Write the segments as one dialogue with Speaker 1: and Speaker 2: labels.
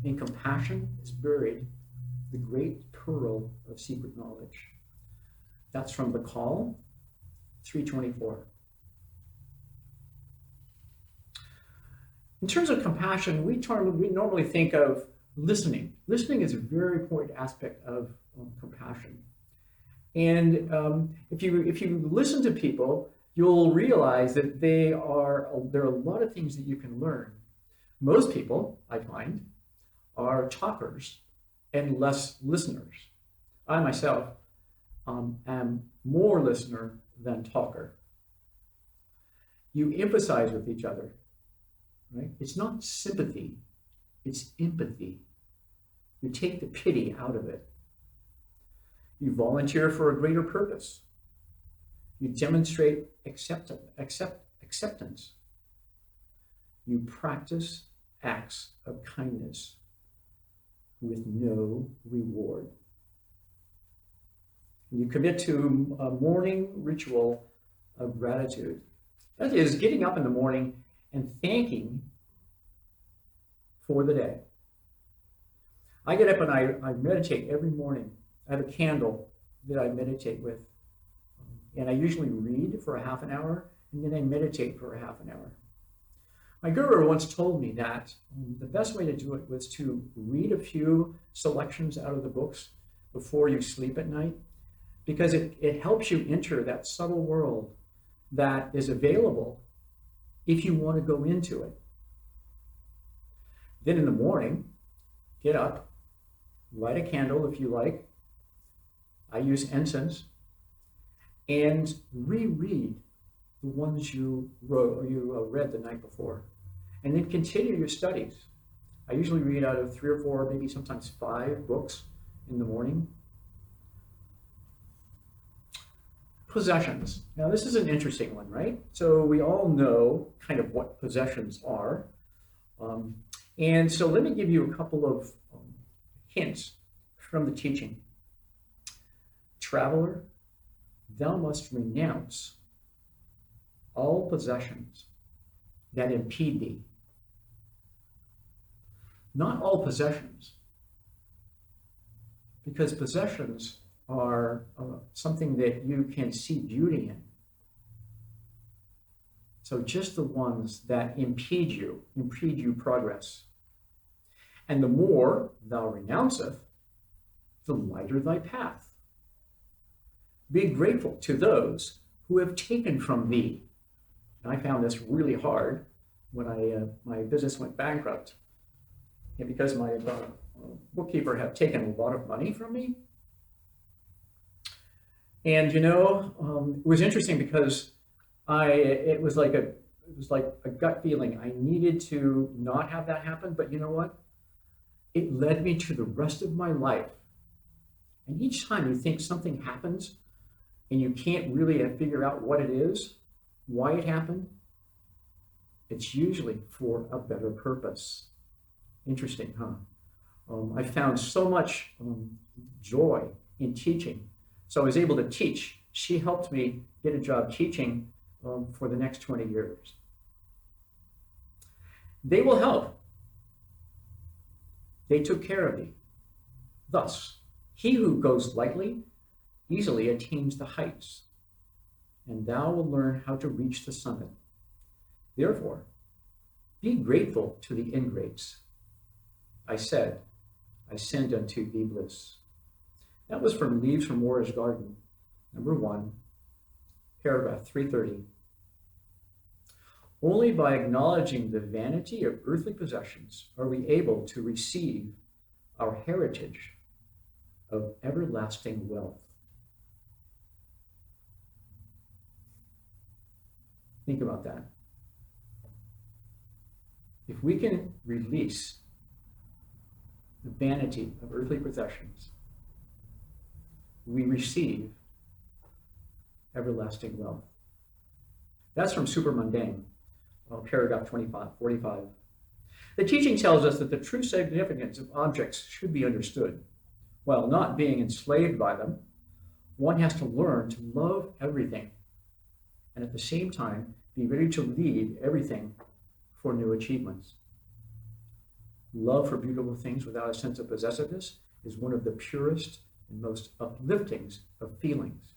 Speaker 1: In compassion is buried the great pearl of secret knowledge. That's from the Call, 324. In terms of compassion, we normally think of listening. Listening is a very important aspect of compassion. And if you listen to people, you'll realize that there are a lot of things that you can learn. Most people, I find, are talkers and less listeners. I myself am more listener than talker. You empathize with each other, right? It's not sympathy, it's empathy. You take the pity out of it. You volunteer for a greater purpose. You demonstrate acceptance. You practice acts of kindness with no reward. You commit to a morning ritual of gratitude. That is getting up in the morning and thanking for the day. I get up and I meditate every morning. I have a candle that I meditate with. And I usually read for a half an hour, and then I meditate for a half an hour. My guru once told me that the best way to do it was to read a few selections out of the books before you sleep at night, because it helps you enter that subtle world that is available if you want to go into it. Then in the morning, get up, light a candle if you like. I use incense, and reread the ones you read the night before, and then continue your studies. I usually read out of 3 or 4, maybe sometimes 5 books in the morning. Possessions. Now this is an interesting one, right? So we all know kind of what possessions are. And so let me give you a couple of hints from the teaching. Traveler, thou must renounce all possessions that impede thee. Not all possessions, because possessions are something that you can see beauty in. So just the ones that impede you progress. And the more thou renounceth, the lighter thy path. Be grateful to those who have taken from thee. And I found this really hard when my business went bankrupt. And because my bookkeeper had taken a lot of money from me. And it was interesting because it was like a gut feeling. I needed to not have that happen, but you know what? It led me to the rest of my life. And each time you think something happens and you can't really figure out what it is, why it happened, it's usually for a better purpose. Interesting, huh? I found so much joy in teaching. So I was able to teach. She helped me get a job teaching for the next 20 years. They will help. They took care of thee. Thus, he who goes lightly easily attains the heights, and thou will learn how to reach the summit. Therefore, be grateful to the ingrates. I said, I send unto thee bliss. That was from Leaves from War's Garden, number 1, paragraph 330. Only by acknowledging the vanity of earthly possessions are we able to receive our heritage of everlasting wealth. Think about that. If we can release the vanity of earthly possessions, we receive everlasting wealth. That's from Super Mundane, paragraph 45. The teaching tells us that the true significance of objects should be understood. While not being enslaved by them, one has to learn to love everything, and at the same time, be ready to leave everything for new achievements. Love for beautiful things without a sense of possessiveness is one of the purest and most uplifting of feelings.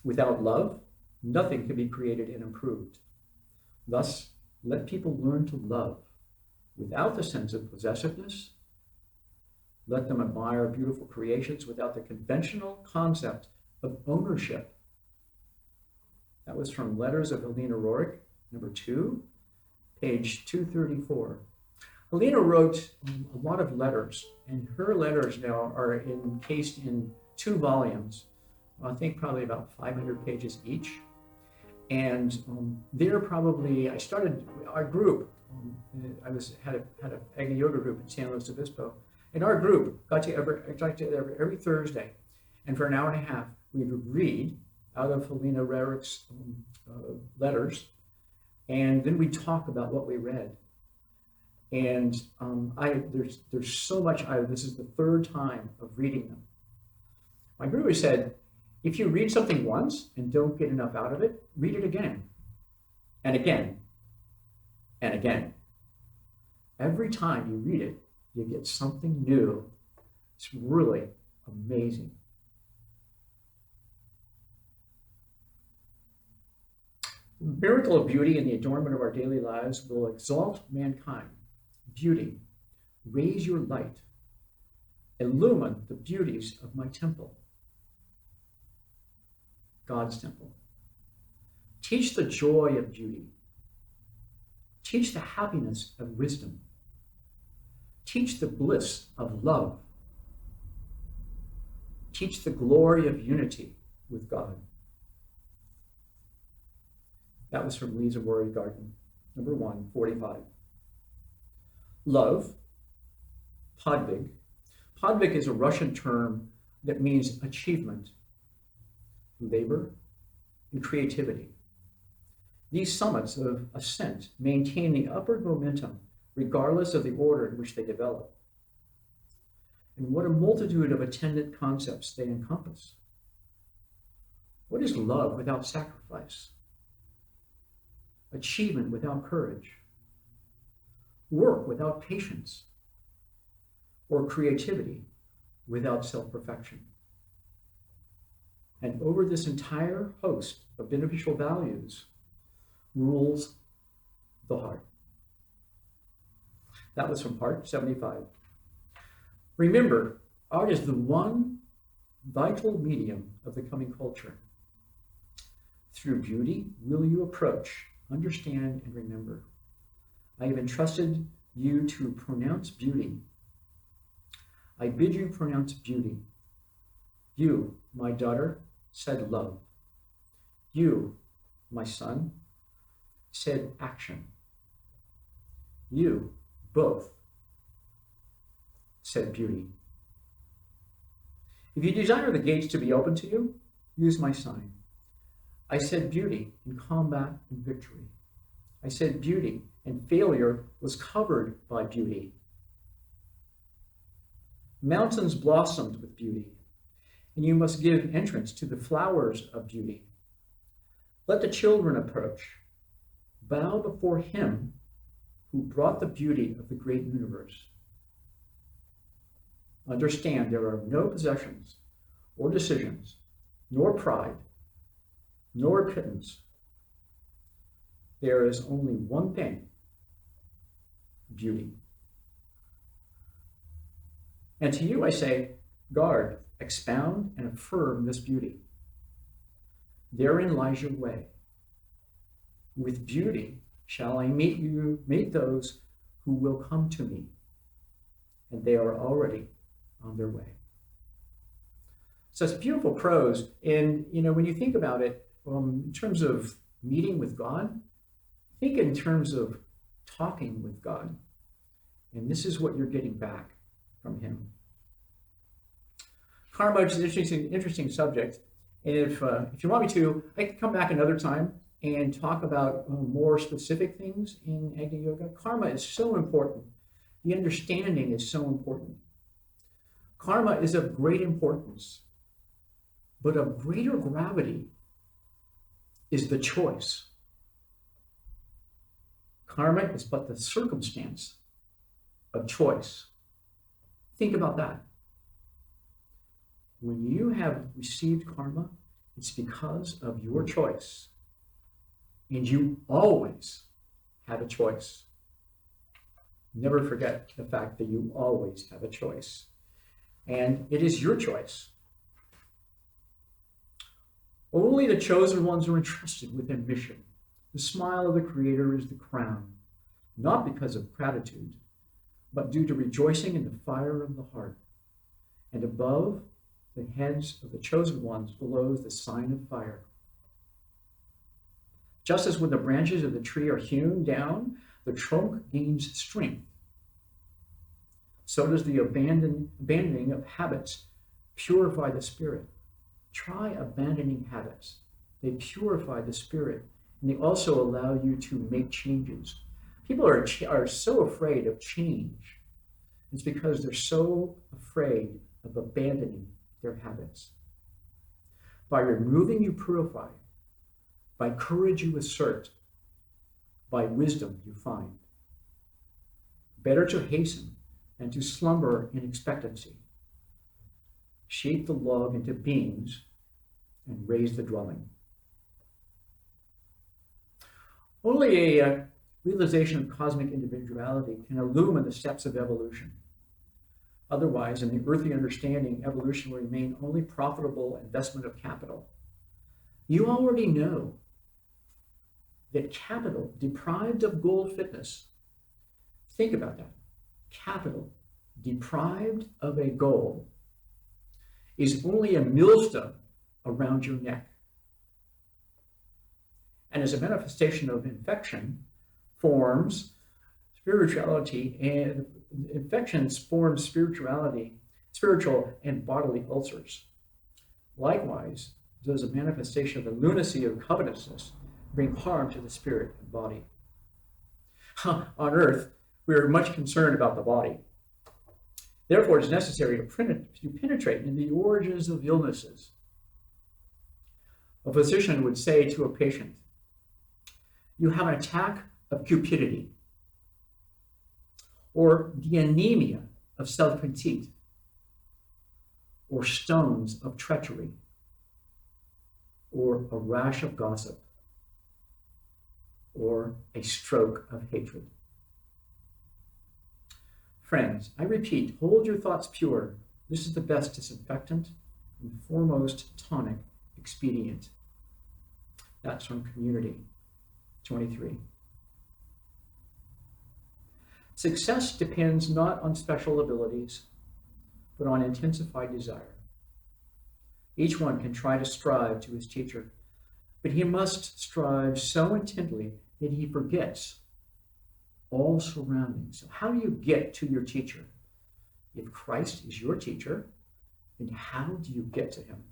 Speaker 1: Without love, nothing can be created and improved. Thus, let people learn to love without the sense of possessiveness. Let them admire beautiful creations without the conventional concept of ownership. That was from Letters of Helena Roerich, number 2, page 234. Helena wrote a lot of letters, and her letters now are encased in 2 volumes, I think probably about 500 pages each. And they're probably, I started our group, had an Agni Yoga group in San Luis Obispo, and our group got together every Thursday, and for an hour and a half, we would read out of Helena Roerich's letters, and then we'd talk about what we read. And there's so much. This is the 3rd time of reading them. My guru said, if you read something once and don't get enough out of it, read it again, and again, and again. Every time you read it, you get something new. It's really amazing. The miracle of beauty and the adornment of our daily lives will exalt mankind. Beauty, raise your light, illumine the beauties of my temple, God's temple. Teach the joy of beauty. Teach the happiness of wisdom. Teach the bliss of love. Teach the glory of unity with God. That was from Lisa Warrior Garden, number 145. Love, podvig. Podvig is a Russian term that means achievement, labor, and creativity. These summits of ascent maintain the upward momentum regardless of the order in which they develop. And what a multitude of attendant concepts they encompass. What is love without sacrifice? Achievement without courage? Work without patience? Or creativity without self-perfection? And over this entire host of beneficial values rules the heart. That was from part 75. Remember, art is the one vital medium of the coming culture. Through beauty will you approach, understand, and remember. I have entrusted you to pronounce beauty. I bid you pronounce beauty. You, my daughter, said love. You, my son, said action. You, both, said beauty. If you desire the gates to be open to you, use my sign. I said beauty in combat and victory. I said beauty, and failure was covered by beauty. Mountains blossomed with beauty, and you must give entrance to the flowers of beauty. Let the children approach. Bow before him who brought the beauty of the great universe. Understand there are no possessions or decisions, nor pride, nor pittance. There is only one thing, beauty. And to you I say, guard, expound, and affirm this beauty. Therein lies your way. With beauty shall I meet those who will come to me, and they are already on their way. So it's beautiful prose, and when you think about it, in terms of meeting with God, think in terms of talking with God, and this is what you're getting back from him. Karma is an interesting subject, and if you want me to, I can come back another time and talk about more specific things in Agni Yoga. Karma is so important. The understanding is so important. Karma is of great importance, but of greater gravity is the choice. Karma is but the circumstance of choice. Think about that. When you have received karma, it's because of your choice. And you always have a choice. Never forget the fact that you always have a choice. And it is your choice. Only the chosen ones are entrusted with a mission. The smile of the Creator is the crown, not because of gratitude, but due to rejoicing in the fire of the heart. And above the heads of the chosen ones glows the sign of fire. Just as when the branches of the tree are hewn down, the trunk gains strength, so does the abandoning of habits purify the spirit. Try abandoning habits. They purify the spirit, and they also allow you to make changes. People are so afraid of change. It's because they're so afraid of abandoning their habits. By removing, you purify. By courage, you assert. By wisdom, you find. Better to hasten than to slumber in expectancy. Shape the log into beams and raise the dwelling. Only a realization of cosmic individuality can illumine the steps of evolution. Otherwise, in the earthly understanding, evolution will remain only profitable investment of capital. You already know that capital deprived of goal fitness, think about that, capital deprived of a goal is only a millstone around your neck. And as a manifestation of infection forms spirituality, and infections form spiritual and bodily ulcers. Likewise, does a manifestation of the lunacy of covetousness bring harm to the spirit and body. On earth, we are much concerned about the body. Therefore, it is necessary to penetrate into the origins of illnesses. A physician would say to a patient, you have an attack of cupidity, or the anemia of self-conceit, or stones of treachery, or a rash of gossip, or a stroke of hatred. Friends, I repeat, hold your thoughts pure. This is the best disinfectant and foremost tonic expedient. That's from Community 23. Success depends not on special abilities, but on intensified desire. Each one can try to strive to his teacher, but he must strive so intently that he forgets all surroundings. So how do you get to your teacher? If Christ is your teacher, then how do you get to him?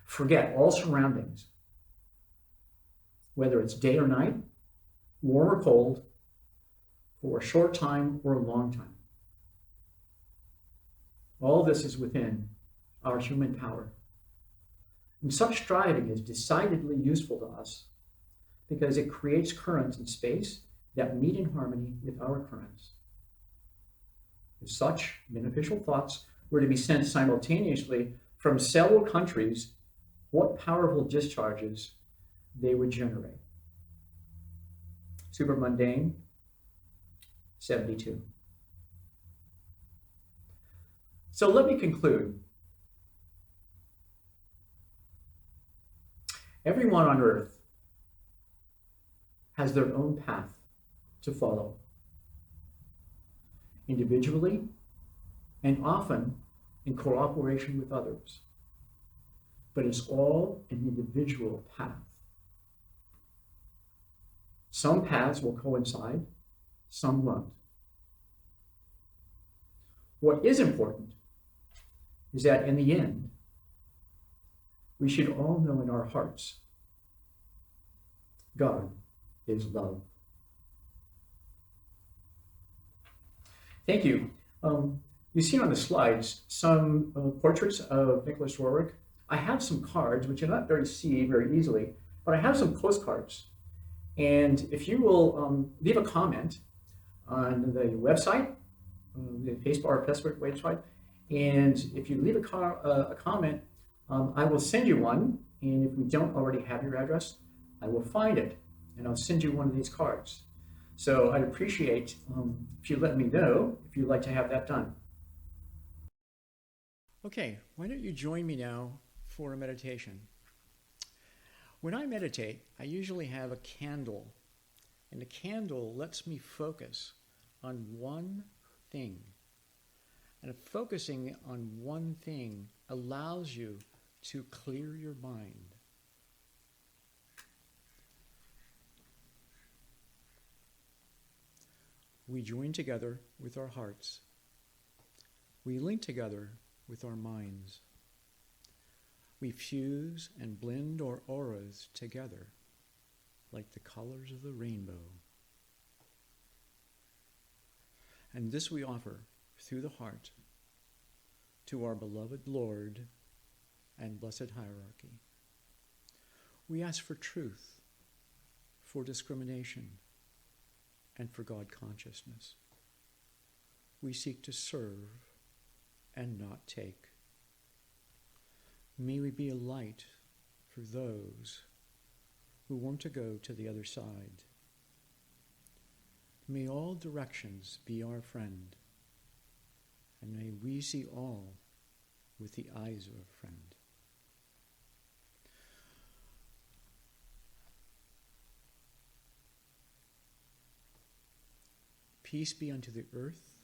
Speaker 1: Forget all surroundings, whether it's day or night, warm or cold, for a short time or a long time. All this is within our human power. And such striving is decidedly useful to us because it creates currents in space that meet in harmony with our currents. If such beneficial thoughts were to be sent simultaneously from several countries, what powerful discharges they would generate. Super Mundane 72. So let me conclude. Everyone on earth has their own path to follow, individually and often in cooperation with others. But it's all an individual path. Some paths will coincide, some won't. What is important is that in the end, we should all know in our hearts, God is love. Thank you. You see on the slides some portraits of Nicholas Roerich. I have some cards, which you're not going to see very easily, but I have some postcards. And if you will leave a comment on the website, the Facebook or Facebook website, and if you leave a comment, I will send you one. And if we don't already have your address, I will find it and I'll send you one of these cards. So I'd appreciate if you let me know if you'd like to have that done. Okay, why don't you join me now for a meditation? When I meditate, I usually have a candle, and the candle lets me focus on one thing. And focusing on one thing allows you to clear your mind. We join together with our hearts. We link together with our minds. We fuse and blend our auras together like the colors of the rainbow. And this we offer through the heart to our beloved Lord and blessed hierarchy. We ask for truth, for discrimination, and for God consciousness. We seek to serve and not take. May we be a light for those who want to go to the other side. May all directions be our friend, and may we see all with the eyes of a friend. Peace be unto the earth,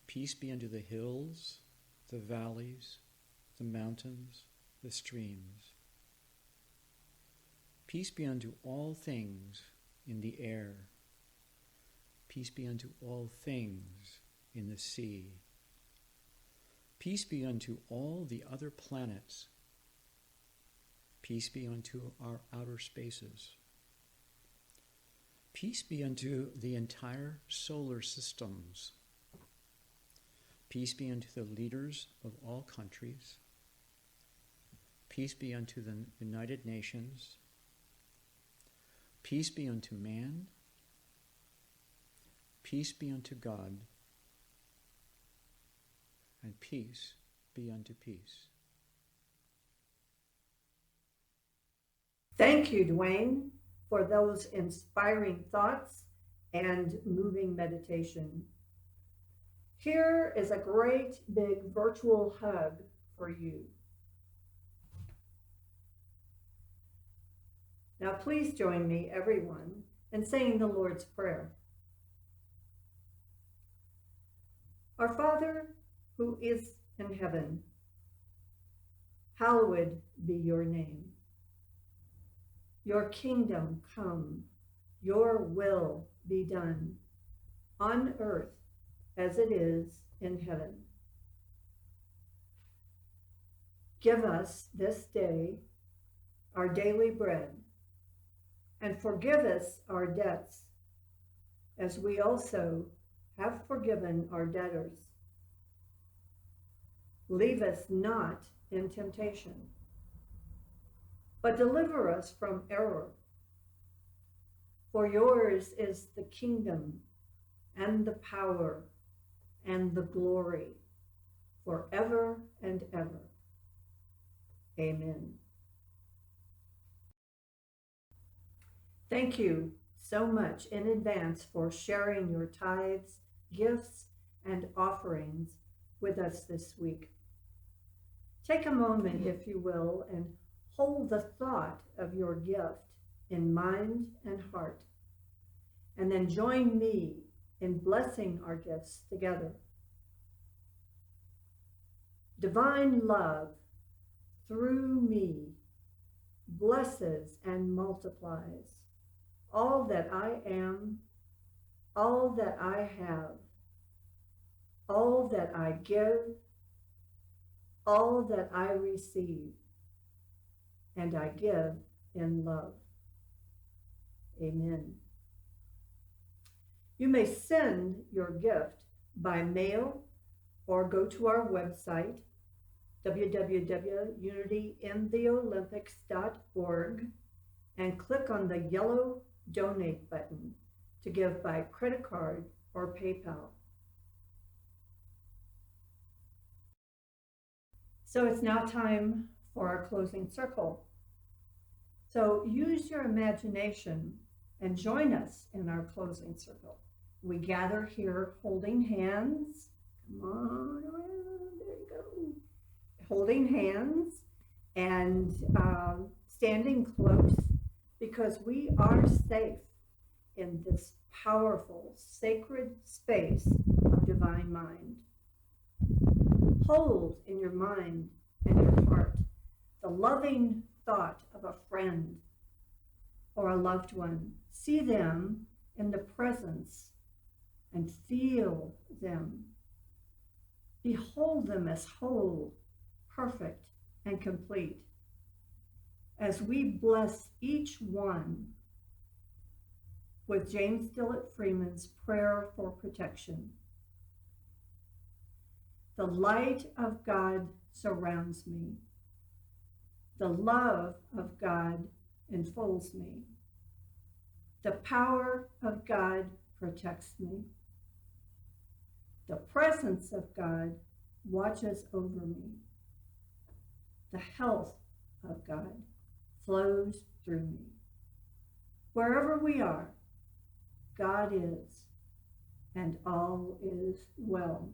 Speaker 1: peace be unto the hills, the valleys, the mountains, the streams. Peace be unto all things in the air. Peace be unto all things in the sea. Peace be unto all the other planets. Peace be unto our outer spaces. Peace be unto the entire solar systems. Peace be unto the leaders of all countries. Peace be unto the United Nations. Peace be unto man. Peace be unto God. And peace be unto peace.
Speaker 2: Thank you, Duane, for those inspiring thoughts and moving meditation. Here is a great big virtual hug for you. Now please join me, everyone, in saying the Lord's Prayer. Our Father, who is in heaven, hallowed be your name. Your kingdom come, your will be done, on earth as it is in heaven. Give us this day our daily bread, and forgive us our debts, as we also have forgiven our debtors. Leave us not in temptation, but deliver us from error. For yours is the kingdom and the power and the glory forever and ever. Amen. Thank you so much in advance for sharing your tithes, gifts, and offerings with us this week. Take a moment, if you will, and hold the thought of your gift in mind and heart, and then join me in blessing our gifts together. Divine love through me blesses and multiplies all that I am, all that I have, all that I give, all that I receive, and I give in love. Amen. You may send your gift by mail or go to our website, www.unityintheolympics.org, and click on the yellow donate button to give by credit card or PayPal. So it's now time for our closing circle. So use your imagination and join us in our closing circle. We gather here holding hands. Come on around, there you go. Holding hands and standing close, because we are safe in this powerful, sacred space of divine mind. Hold in your mind and your heart the loving thought of a friend or a loved one. See them in the presence and feel them. Behold them as whole, perfect, and complete. As we bless each one with James Dillett Freeman's prayer for protection. The light of God surrounds me. The love of God enfolds me. The power of God protects me. The presence of God watches over me. The health of God flows through me. Wherever we are, God is, and all is well.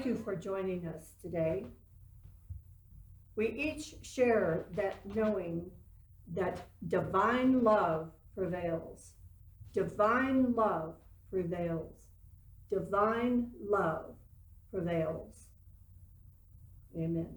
Speaker 2: Thank you for joining us today. We each share that knowing that divine love prevails. Divine love prevails. Divine love prevails. Amen.